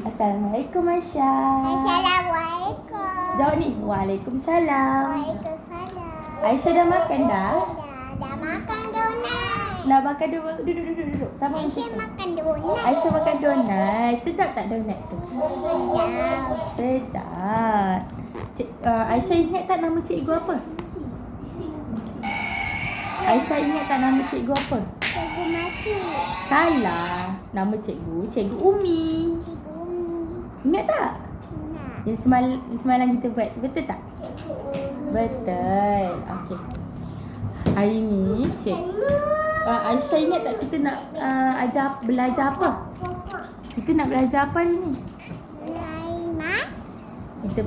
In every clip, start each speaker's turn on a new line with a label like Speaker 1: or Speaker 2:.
Speaker 1: Assalamualaikum Aisyah.
Speaker 2: Assalamualaikum.
Speaker 1: Jawab ni. Waalaikumsalam.
Speaker 2: Waalaikumsalam.
Speaker 1: Aisyah dah makan dah?
Speaker 2: Dah makan donat.
Speaker 1: Nak makan duduk. Tambah
Speaker 2: Aisyah makan donat.
Speaker 1: Aisyah makan donat. Sedap tak donat tu? Sedap. Aisyah ingat tak nama cikgu apa? Aisyah ingat tak nama cikgu apa?
Speaker 2: Cikgu Makcik.
Speaker 1: Salah. Nama cikgu Umi.
Speaker 2: Cikgu Umi.
Speaker 1: Ingat tak?
Speaker 2: Nak.
Speaker 1: Yang semalam kita buat. Betul tak?
Speaker 2: Cikgu Umi.
Speaker 1: Betul. Okey. Hari ni Aisyah ingat tak kita nak belajar apa? Kita nak belajar apa hari ni? Kita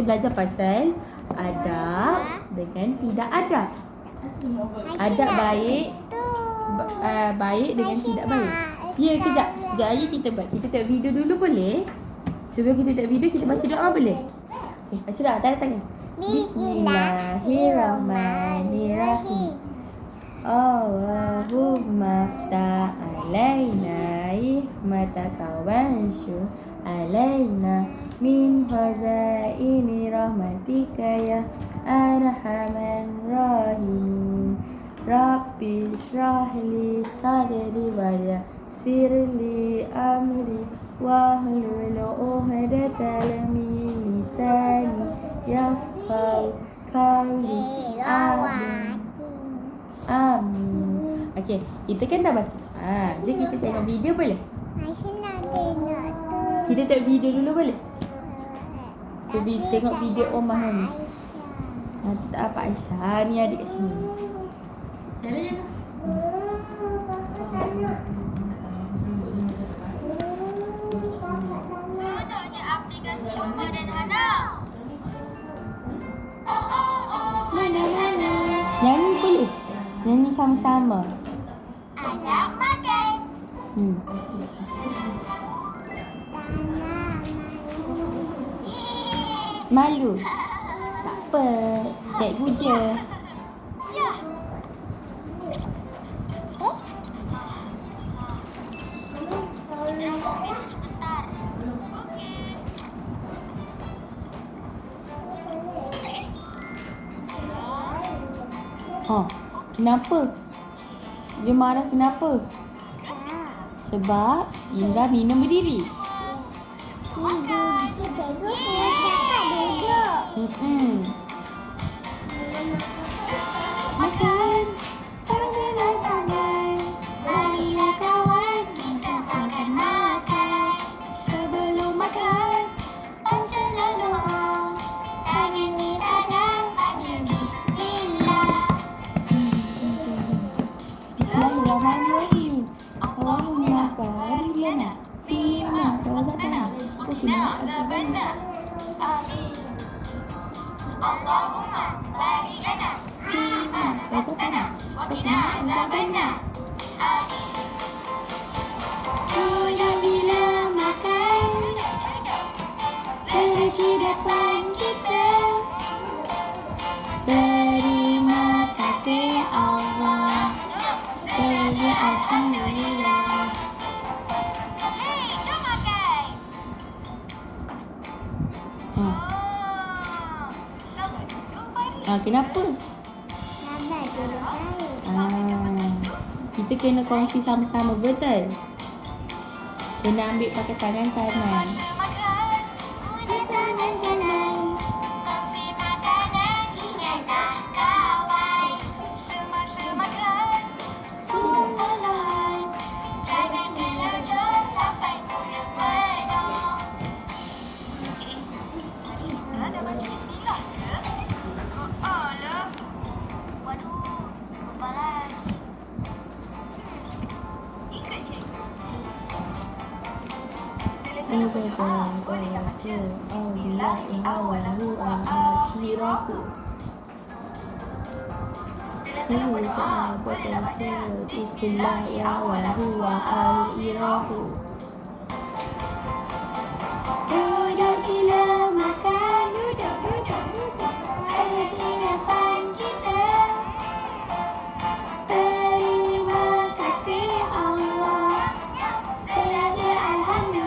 Speaker 1: belajar pasal adab dengan tidak adab. Adab baik, baik dengan tidak baik. Ya, kejap lagi kita buat. Kita tengok video dulu boleh? Sebelum kita tengok video, kita baca doa boleh? Okey, baca doa. Tanda tangan. Bismillahirrahmanirrahim. Allahumma ftah alaina ihmataka wanshur alaina min khazaini rahmatika ya arhamar rahim. Rabbi shrah li sadri wa yassir li amri wahlul 'uqdatam min lisani yafqahu qawli. Amin. Okey, kita kan dah baca. Jom kita tengok video boleh?
Speaker 2: Aisyah nak tengok tu.
Speaker 1: Kita tengok video dulu boleh? Tengok video Omah ni. Nanti tak apa Aisyah. Ni adik kat sini.
Speaker 3: Seronoknya aplikasi Omah dan Hana.
Speaker 1: Nyanyi boleh? Nyanyi sama-sama.
Speaker 3: Anak makan.
Speaker 1: Malu? Tak apa. Cikgu je.
Speaker 3: Ya. Kita nak minum sebentar. Okey.
Speaker 1: Kenapa? Dia marah kenapa? Sebab Indra minum berdiri.
Speaker 2: Cikgu suruh cakap duduk.
Speaker 1: Makan.
Speaker 3: Jalan tangan. Marilah kawan kita akan makan. Sebelum makan, bacalah doa. Tangan kita baca bismillah.
Speaker 1: Bismillahirrahmanirrahim. Allahumma barik lana fima razaqtana wa qina azabannar.
Speaker 3: Amin. Allahumma barik lana fima razaqtana wa qina azabannar. Amin.
Speaker 2: Mudah bila makan, rezeki depan kita.
Speaker 1: Terima kasih Allah. Segala alhamdulillah.
Speaker 3: Hei, jom makan. Sabar dulu, Farid.
Speaker 1: Kenapa?
Speaker 2: Sabar dulu saya.
Speaker 1: Kita kena kongsi sama-sama, betul? Kena ambil pakai tangan kanan.
Speaker 3: Semasa makan, guna tangan kanan. Kongsi makanan, ingatlah kawan. Semasa makan, perlahan. Jangan melojot sampai mulut penuh. Hari dah baca bismillah ke? Alah. Waduh, lupa lagi. Ikut cikgu. Boleh tak baca? Bismillahirrahmanirrahim.
Speaker 1: Bismillahirrahmanirrahim.
Speaker 2: Duduk bila makan, duduk. Rezeki depan kita. Terima kasih Allah. Segala alhamdulillah.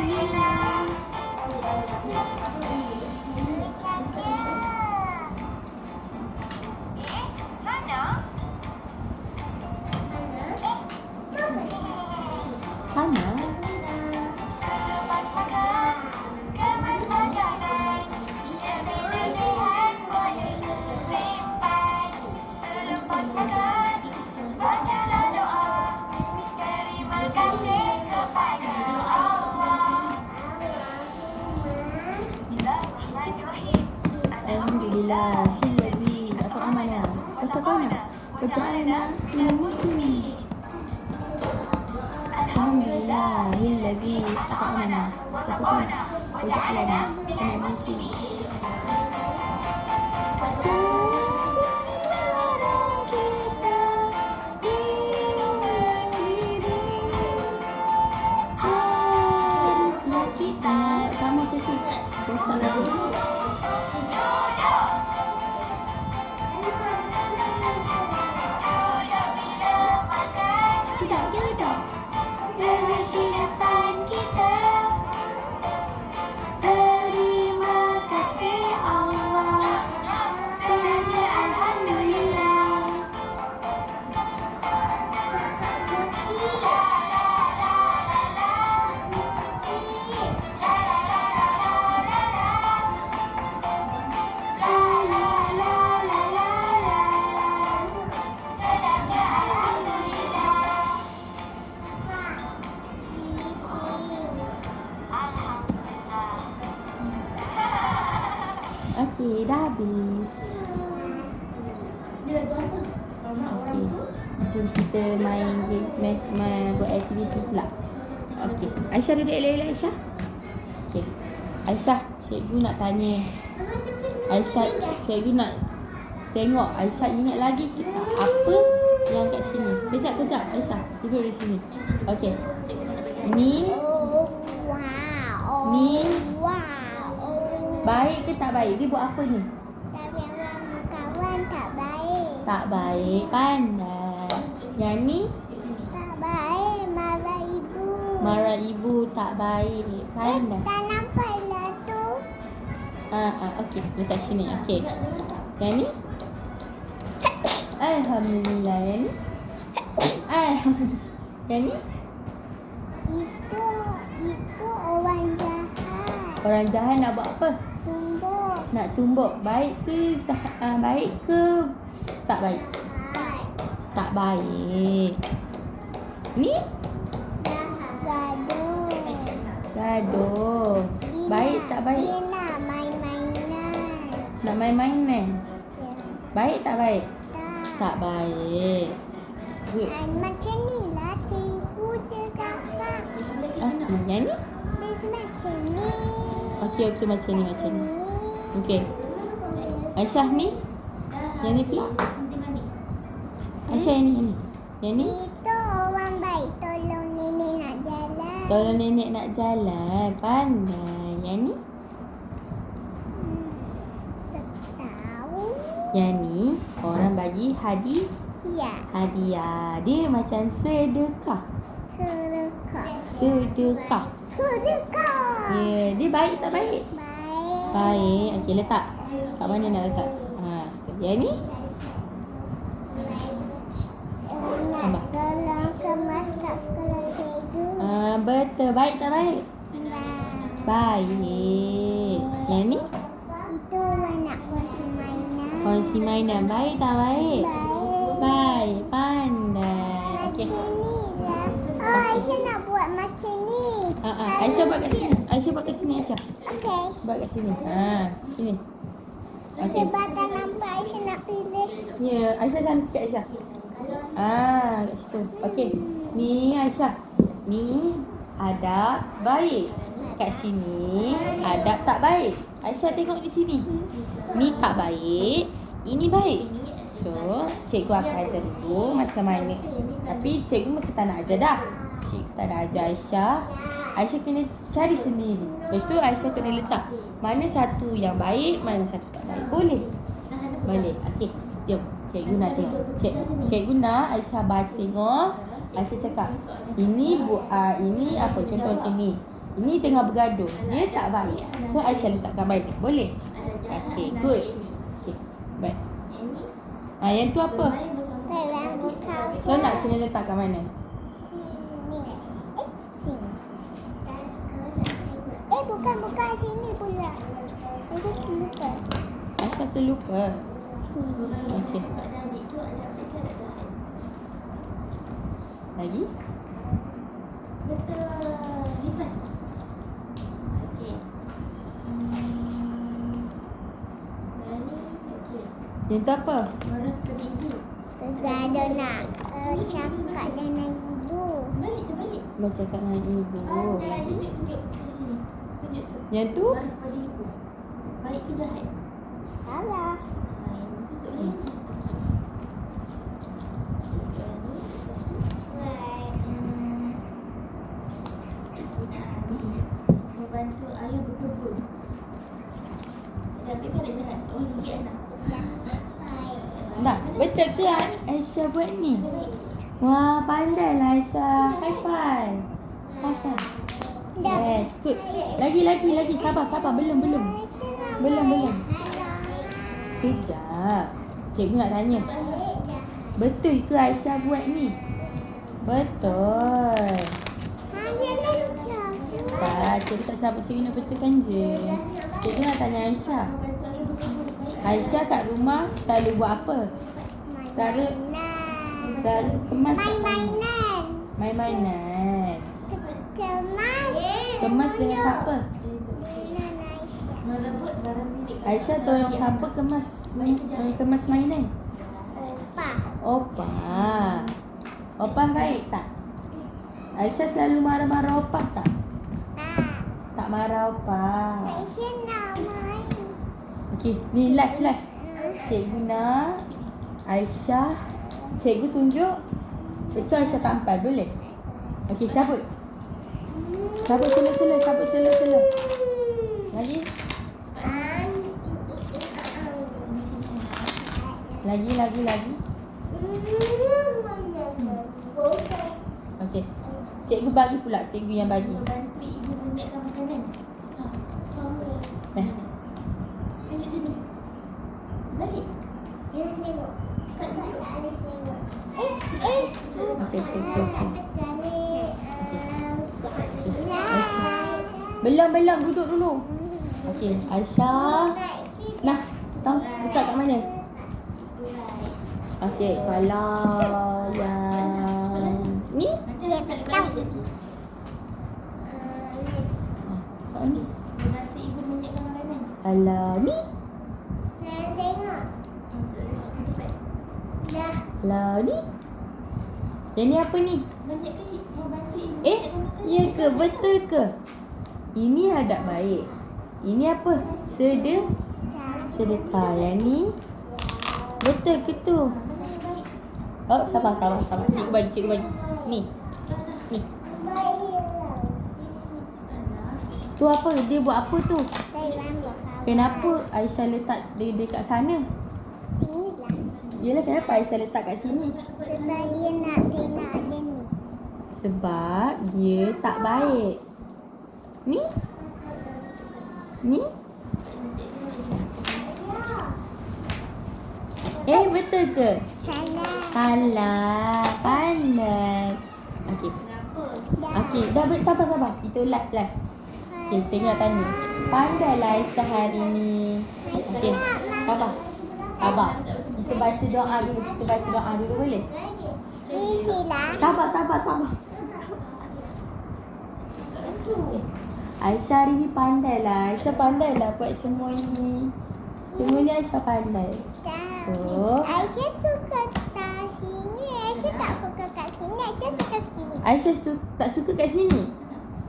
Speaker 1: waj'alna minal muslimin. Alhamdulillahillazi at'amana wa saqana waj'alna minal muslimin. Sama macam tu. Bosan lagi.
Speaker 2: Duduk. Rezeki depan kita. Terima kasih Allah. Senangnya alhamdulillah.
Speaker 1: Okey, dah habis.
Speaker 3: Dia lagu apa?
Speaker 1: Okey. Jom kita main game, buat aktiviti pula. Okey. Aisyah duduk elok-elok Aisyah. Okey. Aisyah, cikgu nak tanya. Aisyah, cikgu nak tengok Aisyah ingat lagi ke tak apa yang kat sini. Kejap Aisyah. Duduk di sini. Okey. Ni
Speaker 2: Wow.
Speaker 1: Ni.
Speaker 2: Wow.
Speaker 1: baik ke tak baik? Dia buat apa ni?
Speaker 2: Tapi kawan tak baik.
Speaker 1: Tak baik, pandai. Yang ni
Speaker 2: Tak baik, marah ibu.
Speaker 1: marah ibu, tak baik. Pandai.
Speaker 2: Tak nampak lah tu.
Speaker 1: Okey, letak sini. Okey. Yang ni? Alhamdulillah. Yang ni? Alhamdulillah. Yang ni?
Speaker 2: Itu orang jahat.
Speaker 1: Orang jahat nak buat apa?
Speaker 2: Tumbuk.
Speaker 1: Nak tumbuk. Baik ke baik ke tak baik?
Speaker 2: Baik.
Speaker 1: Tak baik. Ni?
Speaker 2: Gaduh.
Speaker 1: Gaduh. Baik tak baik?
Speaker 2: Dia nak main-mainan.
Speaker 1: Nak main-mainan. Baik tak baik?
Speaker 2: Tak.
Speaker 1: Tak baik. Good.
Speaker 2: Macam ni lah cikgu cakap.
Speaker 1: Yang ni?
Speaker 2: Dia macam ni.
Speaker 1: Okey, macam ni. Okey. Aisyah ni? Yang ni pula? Aisyah yang ni. Yang ni?
Speaker 2: Itu orang baik tolong nenek nak jalan.
Speaker 1: Tolong nenek nak jalan. Pandai. Yang ni?
Speaker 2: Tak tahu.
Speaker 1: Yang ni orang bagi
Speaker 2: Ya.
Speaker 1: hadiah. Dia macam sedekah.
Speaker 2: Sedekah.
Speaker 1: Sedekah.
Speaker 2: Sedekah.
Speaker 1: Ya, dia baik tak baik?
Speaker 2: Baik.
Speaker 1: Baik. Okey, letak. Kat mana nak letak? Yang ni?
Speaker 2: Nak tolong kemas kat sekolah cikgu.
Speaker 1: Betul. Baik tak baik?
Speaker 2: Baik.
Speaker 1: Baik. Yang ni?
Speaker 2: Itu orang nak kongsi mainan.
Speaker 1: Kongsi mainan. Baik tak baik?
Speaker 2: Baik.
Speaker 1: Baik. Pandai. Okey.
Speaker 2: Macam ni lah. Oh, Aisyah nak buat macam ni.
Speaker 1: Aisyah buat kat sini. Aisyah buat kat sini, Aisyah.
Speaker 2: Okey.
Speaker 1: Buat kat sini. Sini. Okey.
Speaker 2: Sebab tak nampak Aisyah nak pilih.
Speaker 1: Ya, Aisyah sana sikit Aisyah. Kat situ. Okey. Ni Aisyah. Ni adab baik. Kat sini adab tak baik. Aisyah tengok di sini. Ni tak baik, ini baik. So, cikgu akan ajar dulu macam mana. Tapi cikgu mesti tak nak ajar dah. Cikgu tak nak ajar Aisyah. Aisyah kena cari sendiri. Lepas tu Aisyah kena letak mana satu yang baik, mana satu tak baik. Boleh? Boleh. Okey. Jom. Cikgu nak tengok. Cikgu nak Aisyah tengok. Aisyah cakap, ini apa? Contoh macam ni. Ini tengah bergaduh. Dia tak baik. So Aisyah letakkan balik. Boleh? Okey, good. Okey, baik. Yang tu apa?
Speaker 2: Dalam buka.
Speaker 1: So nak kena letakkan mana?
Speaker 2: Bukan sini pula. Nanti lupa.
Speaker 1: Aisyah terlupa. Okey. Lagi?
Speaker 3: Betul. Rifan. Okey. Dan ni okey.
Speaker 1: Yang tu apa?
Speaker 3: Orang teridu.
Speaker 2: Ada nak cakap dengan ibu.
Speaker 3: Balik.
Speaker 1: Bercakap dengan ibu.
Speaker 3: Tunjuk sini. Tunjuk tu.
Speaker 1: Yang tu?
Speaker 3: Marah pada ibu. Baik ke jahat?
Speaker 2: Salah.
Speaker 3: Yang ni tutup lain ni. Membantu ayah berkebun. Tapi kan nak jahat. Orang gigit anak.
Speaker 1: Dah, betul ke Aisyah buat ni? Wah, pandai lah Aisyah. High five. High five. Yes, good. Lagi. Sabar. Belum. Sekejap. Cikgu nak tanya. Betul ke Aisyah buat ni? Betul.
Speaker 2: Jangan cakap.
Speaker 1: Tak, cikgu tak cabut. Cikgu nak betulkan je. Cikgu nak tanya Aisyah.
Speaker 3: Membantu ayah berkebun. Baik.
Speaker 1: Aisyah kat rumah selalu buat apa? Selalu kemas
Speaker 2: Main-mainan.
Speaker 1: Main-mainan.
Speaker 2: Kemas.
Speaker 1: Kemas dengan siapa?
Speaker 2: Dengan Aisyah.
Speaker 3: Merebut barang milik
Speaker 1: Aisyah tolong siapa kemas mainan?
Speaker 2: Opa.
Speaker 1: Opah baik tak? Aisyah selalu marah-marah Opah tak? Tak marah Opah.
Speaker 2: Aisyah nak main.
Speaker 1: Okey, ni last. Cikgu nak Aisyah, cikgu tunjuk. Besok Aisyah tampal, boleh? Okey, cabut. Cabut sela-sela. Lagi. Okey. Cikgu bagi pula, cikgu yang bagi.
Speaker 3: Membantu ibu menyiapkan makanan.
Speaker 1: Eh.
Speaker 3: Tunjuk sini. Balik.
Speaker 2: Jangan tengok.
Speaker 3: Tak tunjuk.
Speaker 1: Okey. Belum, duduk dulu. Okey, Aisyah. Nah, tahu letak kat mana? Okey, kalau yang ni,
Speaker 3: Nanti saya tak balik je.
Speaker 1: kat ni.
Speaker 3: Membantu ibu menyiapkan makanan.
Speaker 1: Alah, ni.
Speaker 2: Jangan tengok. Dah.
Speaker 1: Alah, ni. Yang ni apa ni?
Speaker 3: Membantu ibu
Speaker 1: Eh,
Speaker 3: menyiapkan makanan.
Speaker 1: ya ke? Betul ke? Ini adab baik. Ini apa? Sedekah. Yang ni betul ke tu?
Speaker 3: Mana yang baik?
Speaker 1: Oh, sabar. Cikgu bagi. Ni. Tu apa? Dia buat apa tu? Kenapa Aisyah letak dia dekat sana? Yelah, kenapa Aisyah letak kat sini?
Speaker 2: Sebab dia nak tengok ada ni.
Speaker 1: Sebab dia tak baik. Ni? Betul ke? Salah. Pandai. Okey. Okey, dah sabar. Kita last. Okey, cikgu nak tanya. Pandailah Aisyah hari ni. Okey, sabar. Kita baca doa dulu boleh?
Speaker 2: Bismillah.
Speaker 1: Sabar. Aisyah hari ni pandailah. Aisyah pandailah buat semua ini. Semuanya Aisyah pandai. So,
Speaker 2: Aisyah suka kat sini. Aisyah tak suka kat sini. Aisyah suka sini.
Speaker 1: Aisyah tak suka kat sini.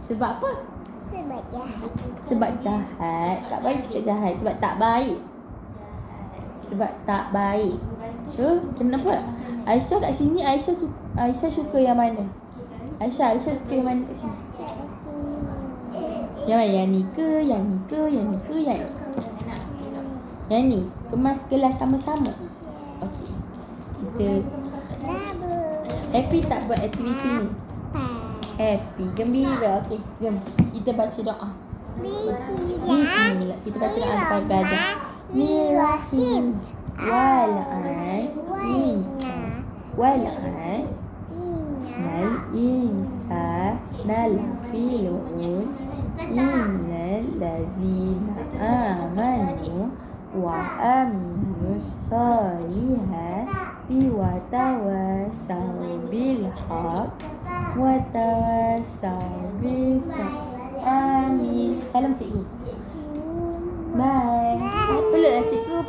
Speaker 1: Sebab apa?
Speaker 2: Sebab jahat.
Speaker 1: Sebab jahat. Tak baik cakap jahat. Sebab tak baik. So, kenapa? Aisyah kat sini, Aisyah suka yang mana? Aisyah suka yang mana kat sini? Yang mana? Yang ni ke? Yang ni? Yang ni. Kemas kelas sama-sama. Okey. Kita happy tak buat aktiviti ni? Happy, gembira. Okey, jom kita baca doa. Bismillah. Kita baca doa depan belajar. Bismillahirrahmanirrahim. Wal'as mal insana lafi khusr innal ladzina amanu wa amilus solihati wa tawassaw bil haqq wa tawassaw bis sabr. Amin. Salam cikgu. Bye. Peluklah cikgu.